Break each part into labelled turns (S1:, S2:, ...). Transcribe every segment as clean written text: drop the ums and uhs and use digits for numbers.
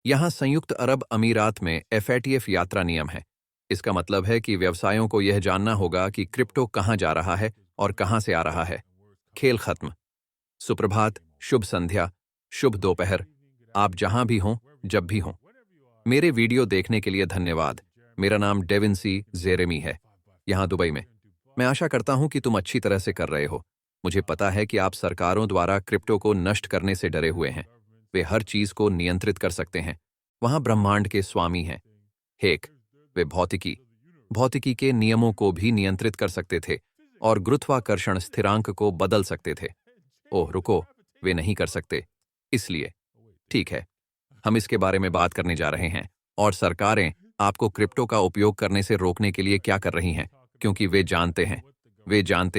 S1: यहाँ संयुक्त अरब अमीरात में FATF यात्रा नियम है। इसका मतलब है कि व्यवसायों को यह जानना होगा कि क्रिप्टो कहाँ जा रहा है और कहाँ से आ रहा है। खेल खत्म। सुप्रभात, शुभ संध्या, शुभ दोपहर, आप जहां भी हों, जब भी हों। मेरे वीडियो देखने के लिए धन्यवाद। मेरा नाम डेविंसी जेरेमी है, यहाँ दुबई में। मैं आशा करता हूं कि तुम अच्छी तरह से कर रहे हो। मुझे पता है कि आप सरकारों द्वारा क्रिप्टो को नष्ट करने से डरे हुए हैं। वे हर चीज को नियंत्रित कर सकते हैं। वहां ब्रह्मांड के स्वामी हैं। हेक, वे भौतिकी के नियमों को भी नियंत्रित कर सकते थे और गुरुत्वाकर्षण स्थिरांक को बदल सकते थे। ओह रुको, वे नहीं कर सकते। इसलिए ठीक है, हम इसके बारे में बात करने जा रहे हैं। और सरकारें आपको क्रिप्टो का उपयोग करने से रोकने के लिए क्या कर रही हैं, क्योंकि वे जानते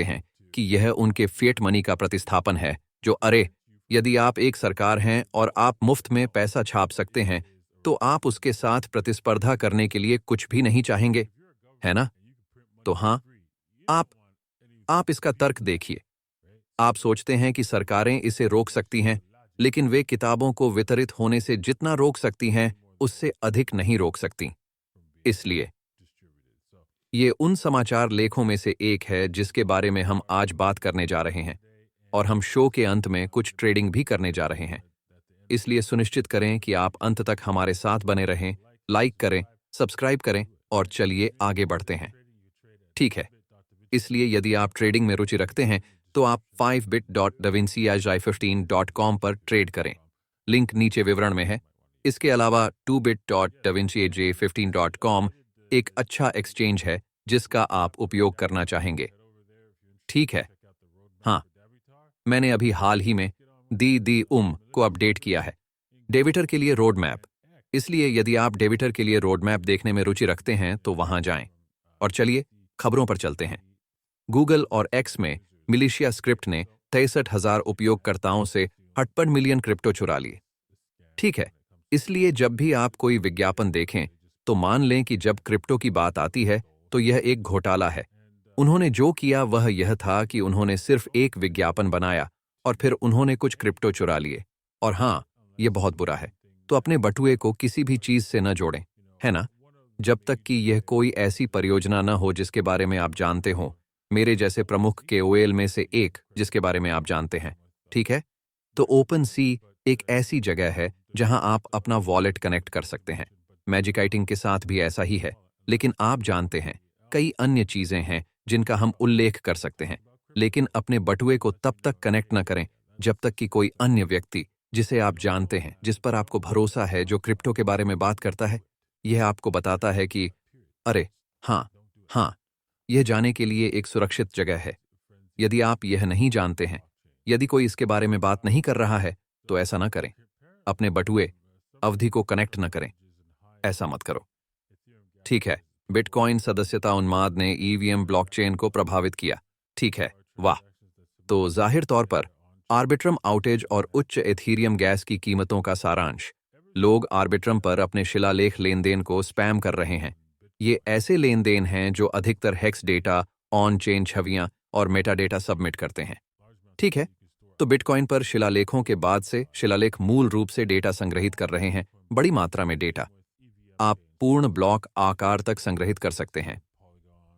S1: हैं कि यह उनके फिएट मनी का प्रतिस्थापन है। जो अरे, यदि आप एक सरकार हैं और आप मुफ्त में पैसा छाप सकते हैं, तो आप उसके साथ प्रतिस्पर्धा करने के लिए कुछ भी नहीं चाहेंगे, है ना? तो हाँ, आप इसका तर्क देखिए। आप सोचते हैं कि सरकारें इसे रोक सकती हैं, लेकिन वे किताबों को वितरित होने से जितना रोक सकती हैं, उससे अधिक नहीं रोक सकती। इसलिए ये उन समाचार लेखों में से एक है जिसके बारे में हम आज बात करने जा रहे हैं, और हम शो के अंत में कुछ ट्रेडिंग भी करने जा रहे हैं। इसलिए सुनिश्चित करें कि आप अंत तक हमारे साथ बने रहें, लाइक करें, सब्सक्राइब करें और चलिए आगे बढ़ते हैं। ठीक है, इसलिए यदि आप ट्रेडिंग में रुचि रखते हैं तो आप 5bit.davinciaj15.com पर ट्रेड करें। लिंक नीचे विवरण में है। इसके अलावा 2bit.davinciaj15.com एक अच्छा एक्सचेंज है जिसका आप उपयोग करना चाहेंगे। ठीक है, हाँ, मैंने अभी हाल ही में दी को अपडेट किया है, डेबिटर के लिए रोड मैप। इसलिए यदि आप डेबिटर के लिए रोड मैप देखने में रुचि रखते हैं तो वहां जाएं। और चलिए खबरों पर चलते हैं। गूगल और एक्स में मिलिशिया स्क्रिप्ट ने 63,000 उपयोगकर्ताओं से 58 मिलियन क्रिप्टो चुरा लिए। ठीक है, इसलिए जब भी आप कोई विज्ञापन देखें तो मान लें कि जब क्रिप्टो की बात आती है तो यह एक घोटाला है। उन्होंने जो किया वह यह था कि उन्होंने सिर्फ एक विज्ञापन बनाया और फिर उन्होंने कुछ क्रिप्टो चुरा लिए। और हाँ, यह बहुत बुरा है। तो अपने बटुए को किसी भी चीज से न जोड़ें, है ना? जब तक कि यह कोई ऐसी परियोजना न हो जिसके बारे में आप जानते हो, मेरे जैसे प्रमुख KOL में से एक जिसके बारे में आप जानते हैं। ठीक है, तो ओपन सी एक ऐसी जगह है जहां आप अपना वॉलेट कनेक्ट कर सकते हैं। मैजिकाइटिंग के साथ भी ऐसा ही है, लेकिन आप जानते हैं कई अन्य चीजें हैं जिनका हम उल्लेख कर सकते हैं। लेकिन अपने बटुए को तब तक कनेक्ट न करें जब तक कि कोई अन्य व्यक्ति जिसे आप जानते हैं, जिस पर आपको भरोसा है, जो क्रिप्टो के बारे में बात करता है, यह आपको बताता है कि अरे हाँ, यह जाने के लिए एक सुरक्षित जगह है। यदि आप यह नहीं जानते हैं, यदि कोई इसके बारे में बात नहीं कर रहा है, तो ऐसा ना करें। अपने बटुए अवधि को कनेक्ट न करें, ऐसा मत करो। ठीक है, बिटकॉइन सदस्यता उन्माद ने EVM ब्लॉकचेन को प्रभावित किया। ठीक है, वाह। तो जाहिर तौर पर आर्बिट्रम आउटेज और उच्च एथीरियम गैस की कीमतों का सारांश। लोग आर्बिट्रम पर अपने शिलालेख लेनदेन को स्पैम कर रहे हैं। ये ऐसे लेनदेन हैं जो अधिकतर हेक्स डेटा, ऑन चेन छवियां और मेटा डेटा सबमिट करते हैं। ठीक है, तो बिटकॉइन पर शिलालेखों के बाद से शिलालेख मूल रूप से डेटा संग्रहित कर रहे हैं, बड़ी मात्रा में डेटा। आप पूर्ण ब्लॉक आकार तक संग्रहित कर सकते हैं।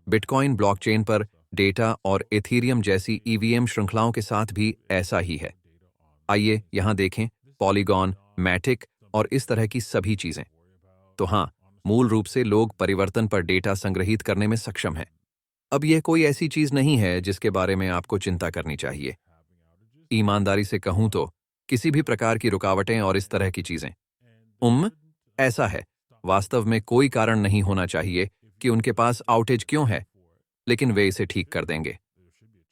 S1: बिटकॉइन ब्लॉकचेन पर डेटा और एथीरियम जैसी EVM श्रृंखलाओं के साथ भी ऐसा ही है। आइए यहां देखें, पॉलीगॉन, मैटिक और इस तरह की सभी चीजें। तो हाँ, मूल रूप से लोग परिवर्तन पर डेटा संग्रहित करने में सक्षम हैं। अब यह कोई ऐसी चीज नहीं है जिसके बारे में आपको चिंता करनी चाहिए। ईमानदारी से कहूं तो किसी भी प्रकार की रुकावटें और इस तरह की चीजें ऐसा है, वास्तव में कोई कारण नहीं होना चाहिए कि उनके पास आउटेज क्यों है, लेकिन वे इसे ठीक कर देंगे।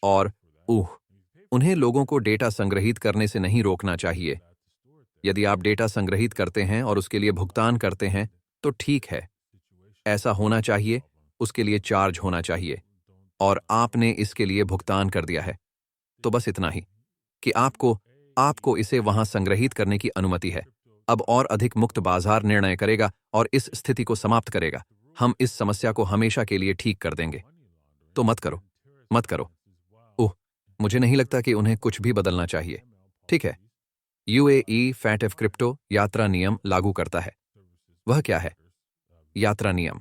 S1: और उन्हें लोगों को डेटा संग्रहित करने से नहीं रोकना चाहिए। यदि आप डेटा संग्रहित करते हैं और उसके लिए भुगतान करते हैं तो ठीक है, ऐसा होना चाहिए, उसके लिए चार्ज होना चाहिए, और आपने इसके लिए भुगतान कर दिया है। तो बस इतना ही कि आपको इसे वहां संग्रहित करने की अनुमति है। अब और अधिक मुक्त बाजार निर्णय करेगा और इस स्थिति को समाप्त करेगा। हम इस समस्या को हमेशा के लिए ठीक कर देंगे। तो मत करो। मुझे नहीं लगता कि उन्हें कुछ भी बदलना चाहिए। ठीक है, यूएई फैटिव क्रिप्टो यात्रा नियम लागू करता है। वह क्या है? यात्रा नियम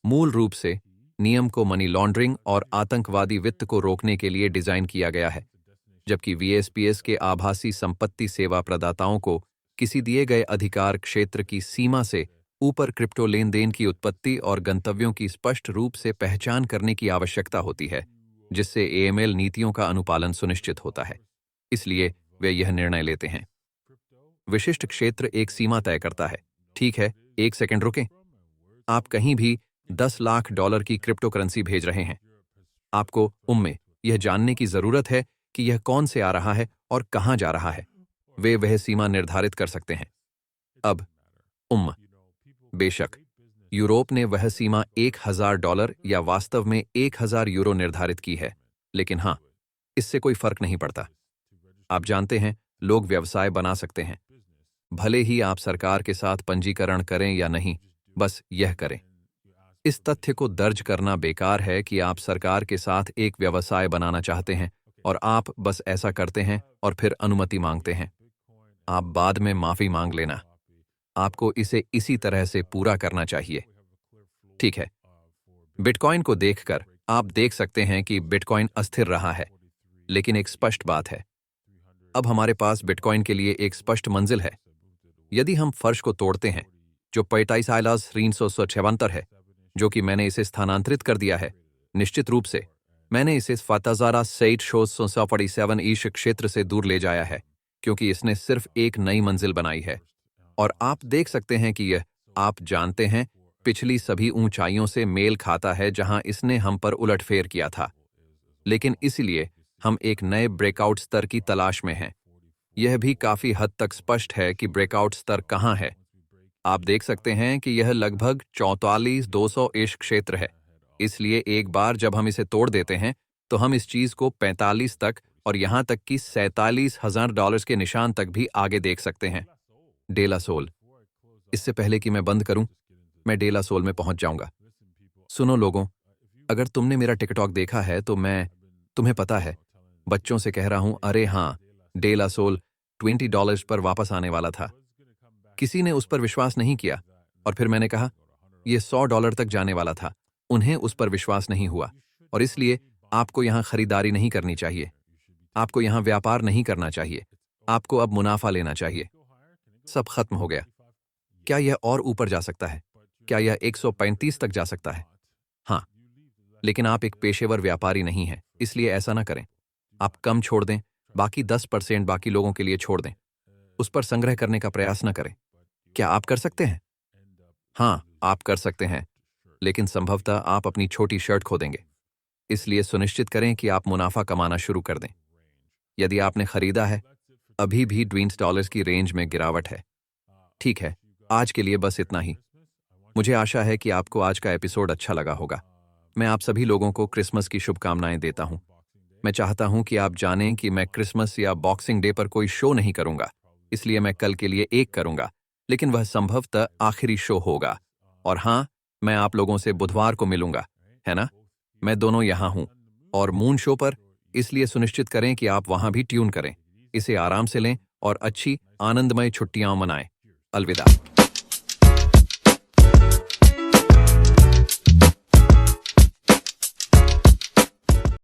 S1: मूल रूप से नियम को मनी लॉन्ड्रिंग और आतंकवादी वित्त को रोकने के लिए डिजाइन किया गया है, जबकि वीएसपीएस के आभासी संपत्ति सेवा प्रदाताओं को किसी दिए गए अधिकार क्षेत्र की सीमा से ऊपर क्रिप्टो लेन देन की उत्पत्ति और गंतव्यों की स्पष्ट रूप से पहचान करने की आवश्यकता होती है, जिससे एएमएल नीतियों का अनुपालन सुनिश्चित होता है। इसलिए वे यह निर्णय लेते हैं। विशिष्ट क्षेत्र एक सीमा तय करता है। ठीक है, एक सेकंड रुकें। आप कहीं भी $10 लाख की क्रिप्टो करेंसी भेज रहे हैं। आपको में यह जानने की जरूरत है कि यह कौन से आ रहा है और कहां जा रहा है। वे वह सीमा निर्धारित कर सकते हैं। अब बेशक यूरोप ने वह सीमा $1000 या वास्तव में 1000 यूरो निर्धारित की है, लेकिन हां, इससे कोई फर्क नहीं पड़ता। आप जानते हैं, लोग व्यवसाय बना सकते हैं, भले ही आप सरकार के साथ पंजीकरण करें या नहीं, बस यह करें। इस तथ्य को दर्ज करना बेकार है कि आप सरकार के साथ एक व्यवसाय बनाना चाहते हैं और आप बस ऐसा करते हैं और फिर अनुमति मांगते हैं। आप बाद में माफी मांग लेना। आपको इसे इसी तरह से पूरा करना चाहिए। ठीक है, बिटकॉइन को देखकर आप देख सकते हैं कि बिटकॉइन अस्थिर रहा है, लेकिन एक स्पष्ट बात है। अब हमारे पास बिटकॉइन के लिए एक स्पष्ट मंजिल है। यदि हम फर्श को तोड़ते हैं, जो 45,376 है, जो कि मैंने इसे स्थानांतरित कर दिया है, निश्चित रूप से मैंने इसे 47,647 ईश क्षेत्र से दूर ले जाया है, क्योंकि इसने सिर्फ एक नई मंजिल बनाई है। और आप देख सकते हैं कि यह, आप जानते हैं, पिछली सभी ऊंचाइयों से मेल खाता है जहां इसने हम पर उलटफेर किया था। लेकिन इसलिए हम एक नए ब्रेकआउट स्तर की तलाश में हैं। यह भी काफी हद तक स्पष्ट है कि ब्रेकआउट स्तर कहां है। आप देख सकते हैं कि यह लगभग 44,200 इश क्षेत्र है। इसलिए एक बार जब हम इसे तोड़ देते हैं, तो हम इस चीज को 45 तक और यहां तक कि $47,000 के निशान तक भी आगे देख सकते हैं। डेला सोल। इससे पहले कि मैं बंद करूं, मैं डेला सोल में पहुंच जाऊंगा। सुनो लोगों, अगर तुमने मेरा टिकटॉक देखा है तो मैं, तुम्हें पता है, बच्चों से कह रहा हूं, अरे हां, डेला सोल $20 पर वापस आने वाला था। किसी ने उस पर विश्वास नहीं किया और फिर मैंने कहा यह $100 तक जाने वाला था। उन्हें उस पर विश्वास नहीं हुआ और इसलिए आपको यहां खरीदारी नहीं करनी चाहिए। आपको यहां व्यापार नहीं करना चाहिए। आपको अब मुनाफा लेना चाहिए। सब खत्म हो गया। क्या यह और ऊपर जा सकता है? क्या यह 135 तक जा सकता है? हाँ, लेकिन आप एक पेशेवर व्यापारी नहीं हैं, इसलिए ऐसा ना करें। आप कम छोड़ दें, बाकी 10% बाकी लोगों के लिए छोड़ दें। उस पर संग्रह करने का प्रयास न करें। क्या आप कर सकते हैं? हाँ, आप कर सकते हैं, लेकिन संभवतः आप अपनी छोटी शर्ट खो देंगे। इसलिए सुनिश्चित करें कि आप मुनाफा कमाना शुरू कर दें। यदि आपने खरीदा है, अभी भी $20 की रेंज में गिरावट है। ठीक है, आज के लिए बस इतना ही। मुझे आशा है कि आपको आज का एपिसोड अच्छा लगा होगा। मैं आप सभी लोगों को क्रिसमस की शुभकामनाएं देता हूं। मैं चाहता हूं कि आप जानें कि मैं क्रिसमस या बॉक्सिंग डे पर कोई शो नहीं करूंगा, इसलिए मैं कल के लिए एक करूंगा, लेकिन वह संभवतः आखिरी शो होगा। और हाँ, मैं आप लोगों से बुधवार को मिलूंगा, है ना? मैं दोनों यहां हूं और मून शो पर, इसलिए सुनिश्चित करें कि आप वहां भी ट्यून करें। इसे आराम से लें और अच्छी आनंदमय छुट्टियां मनाएं। अलविदा।